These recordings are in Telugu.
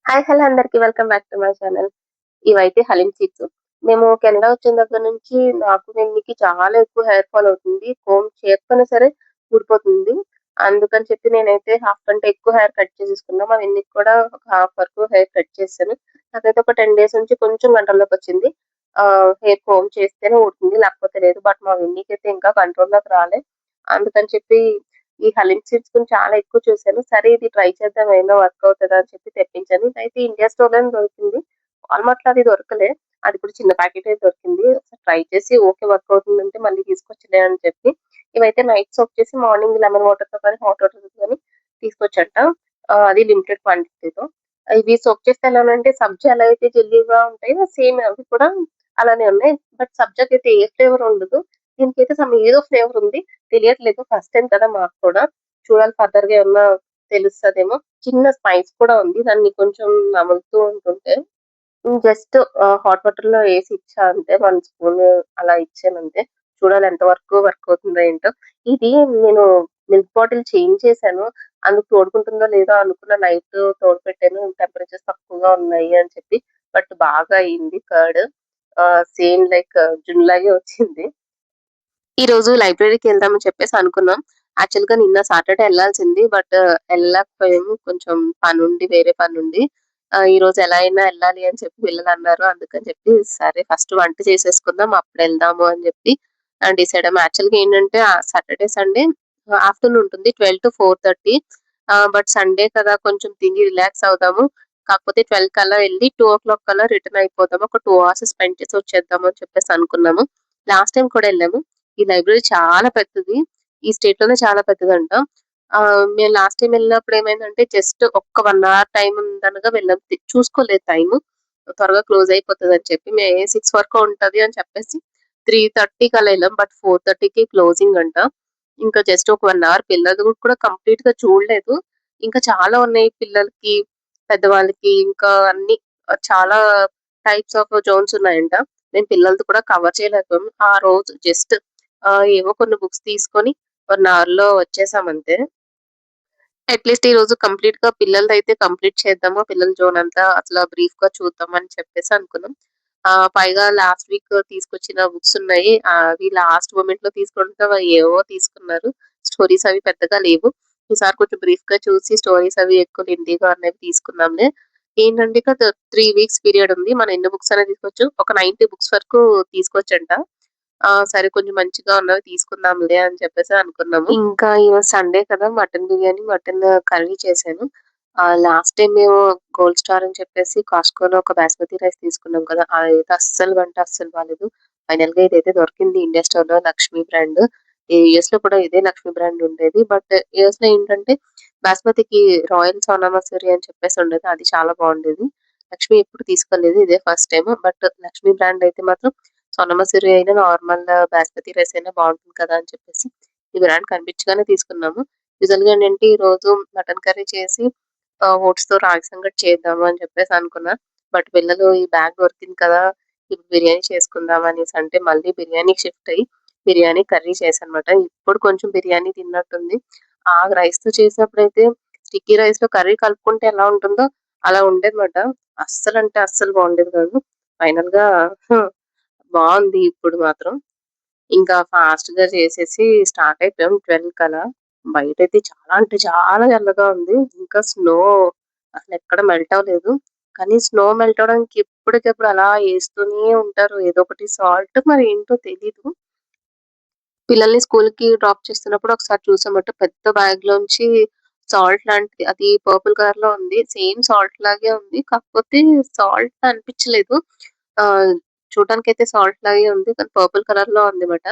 హాయ్! హలో! అందరికి welcome back to my channel. ఇవైతే హలీమ్ సీడ్స్. మేము కెనడా వచ్చిన దగ్గర నుంచి నాకు వెన్నికి చాలా ఎక్కువ హెయిర్ ఫాల్ అవుతుంది. కోంబ్ చేయకపోయినా సరే ఊడిపోతుంది. అందుకని చెప్పి నేనైతే హాఫ్ కంటే ఎక్కువ హెయిర్ కట్ చేసేసుకున్నా. మా వెన్నికి కూడా ఒక హాఫ్ వరకు హెయిర్ కట్ చేశాను. నాకైతే ఒక 10 డేస్ నుంచి కొంచెం కంట్రోల్‌లోకొచ్చింది. హెయిర్ కోంబ్ చేస్తేనే ఊడుతుంది. లేకపోతే లేదు. బట్ మా వెన్నికైతే ఇంకా కంట్రోల్‌లోకి రాలే. అందుకని చెప్పి ఈ హలీమ్ సీడ్స్ గురించి చాలా ఎక్కువ చూసాను. సరే ఇది ట్రై చేద్దాం ఏమైనా వర్క్ అవుతదా అని చెప్పి తెప్పించాను. ఇదైతే ఇండియా స్టోర్‌లోనే దొరికింది. వాల్‌మార్ట్‌లో అది దొరకలే. అది కూడా చిన్న ప్యాకెటే దొరికింది. ఒకసారి ట్రై చేసి ఓకే వర్క్ అవుతుందంటే మళ్ళీ తీసుకొచ్చులే అని చెప్పి ఇవైతే నైట్ సోక్ చేసి మార్నింగ్ లెమన్ వాటర్‌తో కానీ, హాట్ వాటర్‌తో కానీ తీసుకొచ్చంట. అది లిమిటెడ్ క్వాంటిటీలో. ఇవి సోక్ చేస్తే ఎలానంటే సబ్జా ఎలా అయితే జెల్లీగా ఉంటాయో సేమ్ అవి కూడా అలానే ఉన్నాయి. బట్ సబ్జాకైతే ఏ ఫ్లేవర్ ఉండదు. దీనికైతే ఏదో ఫ్లేవర్ ఉంది. తెలియట్లేదు. ఫస్ట్ టైమ్ కదా మాకు కూడా. చూడాలి ఫర్దర్‌గా ఏమన్నా తెలుస్తదేమో. చిన్న స్పైస్ కూడా ఉంది. దాన్ని కొంచెం నములుతూ ఉంటుంటే జస్ట్ హాట్ వాటర్‌లో ఏసి ఇచ్చా అంతే. 1 స్పూన్ అలా ఇచ్చానంతే. చూడాలి ఎంత వరకు వర్క్ అవుతుందో ఏంటో. ఇది నేను మిల్క్ బాటిల్ చేంజ్ చేశాను. అందుకు తోడుకుంటుందో లేదో అనుకున్న నైట్ తోడుపెట్టాను. టెంపరేచర్స్ తక్కువగా ఉన్నాయి అని చెప్పి. బట్ బాగా అయింది కర్డ్. సేమ్ లైక్ జున్నులాగే వచ్చింది. ఈరోజు లైబ్రరీకెళ్దామని చెప్పేసి అనుకున్నాం. యాక్చువల్‌గా నిన్న సాటర్‌డే ఎళ్ళాల్సింది. బట్ ఎళ్ళలేకపోయాము. కొంచెం పనుండి, వేరే పనుండి. ఈరోజు ఎలా అయినా ఎళ్ళాలి అని చెప్పి పిల్లలన్నారు. అందుకని చెప్పి సరే ఫస్ట్ వంట చేసేసుకుందాం అప్పుడెళ్దాము అని చెప్పి డిసైడ్ అయ్యాము. యాక్చువల్‌గా ఏంటంటే సాటర్‌డే, సండే ఆఫ్టర్‌నూన్ ఉంటుంది 12-4:30. బట్ సండే కదా కొంచెం తిని రిలాక్స్ అవుదాము. కాకపోతే 12 కల్లా ఎళ్లి 2:00 కల్లా రిటర్న్ అయిపోదాము. ఒక 2 అవర్స్ స్పెండ్ చేసి వచ్చేద్దాము అని చెప్పేసి అనుకున్నాము. లాస్ట్ టైమ్ కూడా ఎళ్ళాము. ఈ లైబ్రరీ చాలా పెద్దది. ఈ స్టేట్‌లోనే చాలా పెద్దదంట. మేము లాస్ట్ టైమ్ ఎళ్ళినప్పుడు ఏమైందంటే జస్ట్ ఒక్క 1 అవర్ టైమ్ ఉందనగా వెళ్ళాం. చూసుకోలేదు టైము. త్వరగా క్లోజ్ అయిపోతదని చెప్పి. 6 వరకు ఉంటది అని చెప్పేసి 3:30కి అలా ఎళ్ళాం. బట్ 4:30కి క్లోజింగ్ అంట. ఇంకా జస్ట్ ఒక 1 అవర్ పిల్లలు కూడా కంప్లీట్‌గా చూడలేదు. ఇంకా చాలా ఉన్నాయి పిల్లలకి, పెద్దవాళ్ళకి ఇంకా అన్ని చాలా టైప్స్ ఆఫ్ జోన్స్ ఉన్నాయంట. మేము పిల్లలది కూడా కవర్ చేయలేకపోయాం. ఆ రోజు జస్ట్ ఏవో కొన్ని బుక్స్ తీసుకొని 1 అవర్‌లో వచ్చేసామంతే. అట్‌లీస్ట్ ఈరోజు కంప్లీట్‌గా పిల్లలదైతే కంప్లీట్ చేద్దాము. పిల్లల జోన్ అంతా అట్లా బ్రీఫ్‌గా చూద్దామని చెప్పేసి అనుకున్నాం. పైగా లాస్ట్ వీక్ తీసుకొచ్చిన బుక్స్ ఉన్నాయి. అవి లాస్ట్ మొమెంట్‌లో తీసుకుంటే ఏవో తీసుకున్నారు. స్టోరీస్ అవి పెద్దగా లేవు. ఈసారి కొంచెం బ్రీఫ్‌గా చూసి స్టోరీస్ అవి ఎక్కువ లెంథీగా ఉన్నవి తీసుకుందాంలే. ఏంటంటే ఇక 3 వీక్స్ పీరియడ్ ఉంది. మనం ఎన్ని బుక్స్ అయినా తీసుకోవచ్చు. ఒక 90 బుక్స్ వరకు తీసుకోవచ్చంట. సరే కొంచెం మంచిగా ఉన్నవి తీసుకుందాంలే అని చెప్పేసి అనుకున్నాము. ఇంకా ఈరోజు సండే కదా! మటన్ బిర్యానీ, మటన్ కర్రీ చేశాను. లాస్ట్ టైమ్ మేము గోల్డ్ స్టార్ అని చెప్పేసి కాస్ట్‌కోలో ఒక బాస్మతి రైస్ తీసుకున్నాం కదా! అదైతే అస్సలు అంటే అస్సలు బాలేదు. ఫైనల్‌గా ఇదైతే దొరికింది ఇండియా స్టోర్‌లో లక్ష్మీ బ్రాండ్. ఈ యూఎస్‌లో కూడా ఇదే లక్ష్మీ బ్రాండ్ ఉండేది. బట్ యూఎస్‌లో ఏంటంటే బాస్మతికి రాయల్ సోనా మసూరి అని చెప్పేసి ఉండేది. అది చాలా బాగుండేది. లక్ష్మి ఎప్పుడు తీసుకోలేదు. ఇదే first time. But Lakshmi brand అయితే మాత్రం సోనా మసూరి అయినా, నార్మల్ బాస్మతి రైస్ అయినా బావుంటుంది కదా! అని చెప్పేసి ఈ బ్రాండ్ కనిపించగానే తీసుకున్నాము. యూజువల్‌గా ఏంటంటే ఈరోజు మటన్ కర్రీ చేసి ఓట్స్‌తో రాగి సంగటి చేద్దాము అని చెప్పేసి అనుకున్నా. బట్ పిల్లలు ఈ బ్యాగ్ దొరికింది కదా! ఇప్పుడు బిర్యానీ చేసుకుందాం అనేసి అంటే మళ్ళీ బిర్యానీకి షిఫ్ట్ అయ్యి బిర్యానీ కర్రీ చేశానన్నమాట. ఇప్పుడు కొంచెం బిర్యానీ తిన్నట్టుంది. రైస్‌తో చేసినప్పుడైతే స్టిక్కీ రైస్‌లో కర్రీ కలుపుకుంటే ఎలా ఉంటుందో అలా ఉండేదన్నమాట. అస్సలంటే అస్సలు బాగుండేది కాదు. ఫైనల్‌గా బావుంది ఇప్పుడు మాత్రం. ఇంకా ఫాస్ట్‌గా చేసేసి స్టార్ట్ అయిపోయాం 12 కలా. బయటైతే చాలా అంటే చాలా చల్లగా ఉంది. ఇంకా స్నో అసలెక్కడ మెల్ట్ అవ్వలేదు. కానీ స్నో మెల్ట్ అవ్వడానికి ఎప్పటికప్పుడు అలా ఏస్తూనే ఉంటారు. ఏదో ఒకటి సాల్ట్ మరి ఏంటో తెలీదు. పిల్లల్ని స్కూల్‌కి డ్రాప్ చేస్తున్నప్పుడు ఒకసారి చూసామట. పెద్ద బ్యాగ్‌లోంచి సాల్ట్ లాంటిది అది పర్పుల్ కలర్‌లో ఉంది. సేమ్ సాల్ట్ లాగే ఉంది. కాకపోతే సాల్ట్ అనిపించలేదు. ఆహ్, చూడటానికైతే సాల్ట్ లాగే ఉంది. కానీ పర్పుల్ కలర్‌లో ఉందన్నమాట.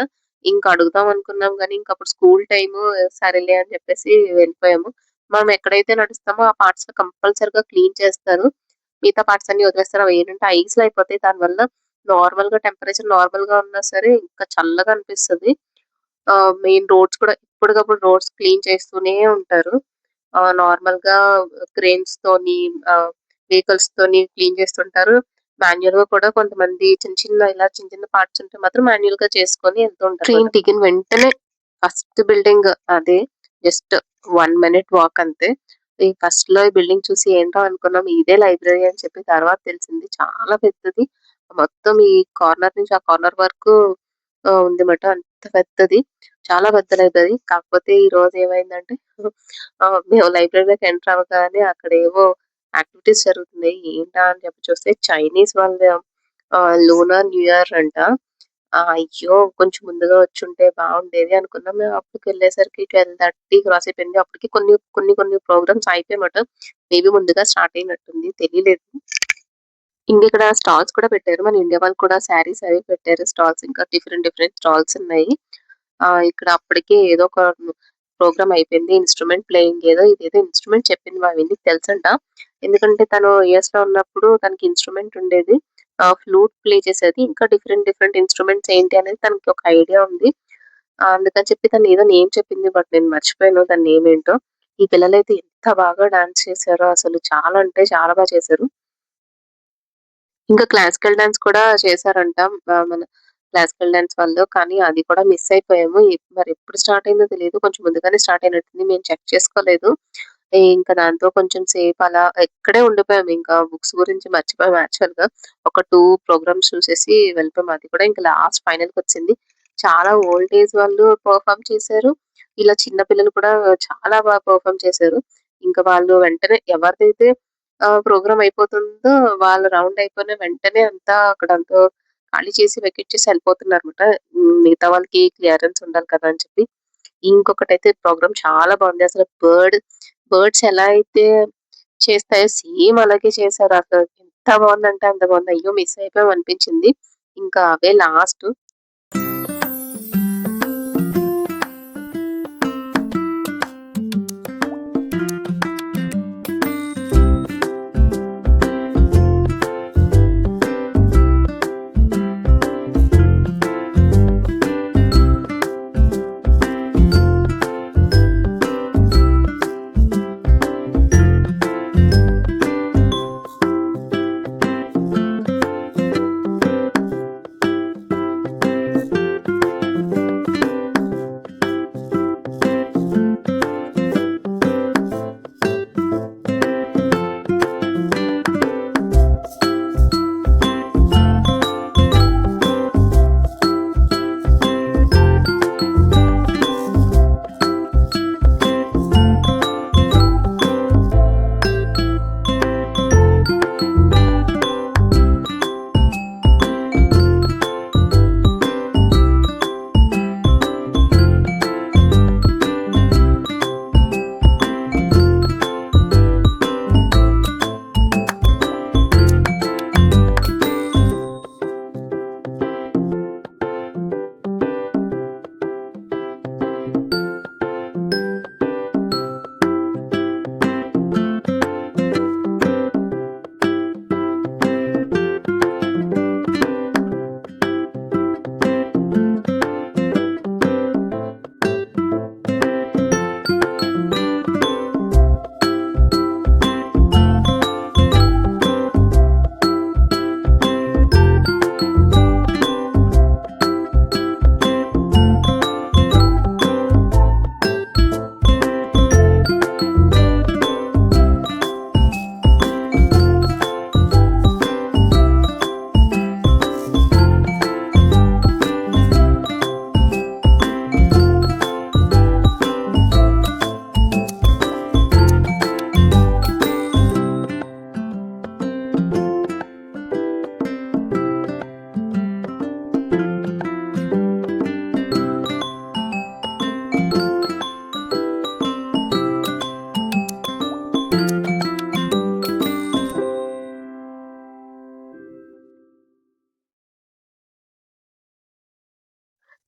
ఇంకా అడుగుదాం అనుకున్నాం గానీ, ఇంకప్పుడు స్కూల్ టైము సరేలే అని చెప్పేసి వెళ్ళిపోయాము. మనం ఎక్కడైతే నడుస్తామో ఆ పార్ట్స్‌లో కంపల్సరీగా క్లీన్ చేస్తారు. మిగతా పార్ట్స్ అన్నీ వదిలేస్తారు. అవేంటంటే ఐస్‌లో అయిపోతాయి. దానివల్ల టెంపరేచర్ నార్మల్‌గా ఉన్నా సరే ఇంకా చల్లగా అనిపిస్తది. మెయిన్ రోడ్స్ కూడా ఎప్పటికప్పుడు రోడ్స్ క్లీన్ చేస్తూనే ఉంటారు. నార్మల్‌గా క్రేన్స్‌తోని వెహికల్స్‌తోని క్లీన్ చేస్తుంటారు. మాన్యుయల్‌గా కూడా కొంతమంది చిన్న చిన్న పార్ట్స్ ఉంటే మాత్రం మాన్యుయల్‌గా చేసుకొని ఎళ్తూ ఉంటారు. ట్రైన్ దిగిన వెంటనే ఫస్ట్ బిల్డింగ్ అదే. జస్ట్ 1 మినిట్ వాక్ అంతే. ఈ ఫస్ట్‌లో ఈ బిల్డింగ్ చూసి ఏంటో అనుకున్నాం. ఇదే లైబ్రరీ అని చెప్పి తర్వాత తెలిసింది. చాలా పెద్దది. మొత్తం ఈ కార్నర్ నుంచి ఆ కార్నర్ వరకు ఉందిమాట. అంత పెద్దది. చాలా పెద్ద లైబ్రరీ. కాకపోతే ఈరోజు ఏమైందంటే మేము లైబ్రరీలోకి ఎంటర్ అవ్వగానే అక్కడేవో యాక్టివిటీస్ జరుగుతున్నాయి. ఏంటా అని చెప్పి చూస్తే చైనీస్ వాళ్ళ లూనార్ న్యూ ఇయర్ అంట. అయ్యో! కొంచెం ముందుగా వచ్చుంటే బావుండేది అనుకున్నాం. మేము అప్పటికెళ్ళేసరికి 12:30 క్రాస్ అయిపోయింది. అప్పటికి కొన్ని ప్రోగ్రామ్స్ అయిపోయాయన్నమాట. మేబీ ముందుగా స్టార్ట్ అయినట్టుంది. తెలీలేదు. ఇంకిక్కడ స్టాల్స్ కూడా పెట్టారు. మన ఇండియా వాళ్ళు కూడా శారీస్ అవి పెట్టారు స్టాల్స్. ఇంకా డిఫరెంట్ స్టాల్స్ ఉన్నాయి. ఇక్కడ అప్పటికి ఏదో ఒక ప్రోగ్రామ్ అయిపోయింది. ఇన్‌స్ట్రుమెంట్ ప్లేయింగ్ ఇదేదో ఇన్‌స్ట్రుమెంట్ చెప్పింది మా విన్నికి తెలుసంట. ఎందుకంటే తను యూఎస్‌లో ఉన్నప్పుడు తనకి ఇన్‌స్ట్రుమెంట్ ఉండేది. ఫ్లూట్ ప్లే చేసేది. ఇంకా డిఫరెంట్ ఇన్‌స్ట్రుమెంట్స్ ఏంటి అనేది తనకి ఒక ఐడియా ఉంది. అందుకని చెప్పి తను ఏదో నేమ్ చెప్పింది. బట్ నేను మర్చిపోయాను దాని నేమ్ ఏంటో. ఈ పిల్లలైతే ఎంత బాగా డాన్స్ చేశారో అసలు చాలా అంటే చాలా బా చేశారు. ఇంకా క్లాసికల్ డాన్స్ కూడా చేశారంట. మన క్లాసికల్ డాన్స్ వాళ్ళు. కానీ అది కూడా మిస్ అయిపోయాము. మరెప్పుడు స్టార్ట్ అయిందో తెలీదు. కొంచెం ముందుగానే స్టార్ట్ అయినట్టుంది. మేము చెక్ చేసుకోలేదు. ఇంకా దాంతో కొంచెం సేపు అలా ఇక్కడే ఉండిపోయాము. ఇంకా బుక్స్ గురించి మర్చిపోయాం యాక్చువల్‌గా. ఒక 2 ప్రోగ్రామ్స్ చూసేసి వెళ్ళిపోయాం. అది కూడా ఇంకా లాస్ట్ ఫైనల్‌కొచ్చింది. చాలా ఓల్డ్ ఏజ్ వాళ్ళు పెర్ఫార్మ్ చేశారు. ఇలా చిన్న పిల్లలు కూడా చాలా బాగా పెర్ఫార్మ్ చేశారు. ఇంకా వాళ్ళు వెంటనే ఎవరిదైతే ప్రోగ్రామ్ అయిపోతుందో వాళ్ళు రౌండ్ అయిపోయిన వెంటనే అంతా అక్కడంతా ఖాళీ చేసి వెకేట్ చేసి ఎళ్ళిపోతున్నారన్నమాట. మిగతా వాళ్ళకి క్లియరెన్స్ ఉండాలి కదా! అని చెప్పి. ఇంకొకటైతే ప్రోగ్రామ్ చాలా బావుంది. అసలు బర్డ్స్ ఎలా అయితే చేస్తాయో సేమ్ అలాగే చేశారు. అసలు ఎంత బావుందంటే అంత బావుంది. అయ్యో! మిస్ అయిపోయాం అనిపించింది. ఇంకా అవే లాస్ట్.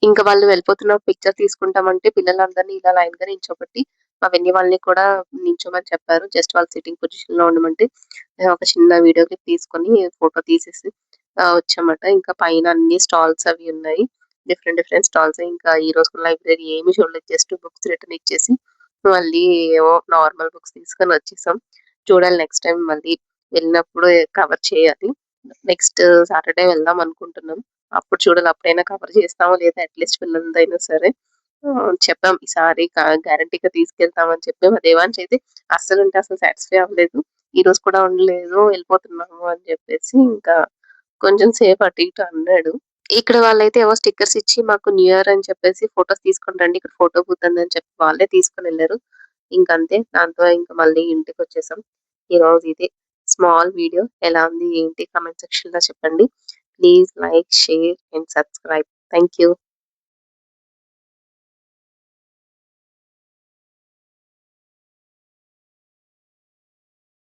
ఇంకా వాళ్ళు వెళ్ళిపోతున్న పిక్చర్ తీసుకుంటామంటే పిల్లలందరిని ఇలా లైన్‌గా నించోబెట్టి, మా వెన్యూ వాళ్ళని కూడా నించోమని చెప్పారు. జస్ట్ వాళ్ళు సిట్టింగ్ పొజిషన్‌లో ఉండమంటే, ఒక చిన్న వీడియో క్లిప్ తీసుకొని ఫోటో తీసేసి వచ్చామాట. ఇంకా పైన అన్ని స్టాల్స్ అవి ఉన్నాయి. Different stalls. ఇంకా ఈరోజు లైబ్రరీ ఏమి చూడలేదు. జస్ట్ బుక్స్ రిటర్న్ ఇచ్చేసి, మళ్ళీ ఏవో నార్మల్ బుక్స్ తీసుకొని వచ్చేసాం. చూడాలి నెక్స్ట్ టైమ్ మళ్ళీ వెళ్ళినప్పుడు కవర్ చేయాలి. నెక్స్ట్ సాటర్‌డే వెళ్దాం అనుకుంటున్నాం. అప్పుడు చూడాలి అప్పుడైనా కవర్ చేస్తామో లేదా అట్‌లీస్ట్ పిల్లలదైనా సరే. చెప్పాం ఈసారి గ్యారంటీగా తీసుకెళ్తామని చెప్పాం. ఆ దేవాన్ష్ అయితే అస్సలు సాటిస్ఫై అవ్వలేదు. ఈరోజు కూడా ఉండలేదు వెళ్ళిపోతున్నాము అని చెప్పేసి ఇంకా కొంచెం సేపు అటు ఇటు అన్నాడు. ఇక్కడ వాళ్ళైతే ఏవో స్టిక్కర్స్ ఇచ్చి మాకు న్యూ ఇయర్ అని చెప్పేసి ఫోటోస్ తీసుకొని రండి. ఇక్కడ ఫోటో బూత్ ఉందని చెప్పి వాళ్ళే తీసుకొనెళ్లారు. ఇంకంతే దాంతో ఇంక మళ్ళీ ఇంటికొచ్చేసాం. ఈరోజు ఇదే స్మాల్ వీడియో. ఎలా ఉంది ఏంటి కామెంట్ సెక్షన్‌లో చెప్పండి. Please like, share and subscribe. Thank you.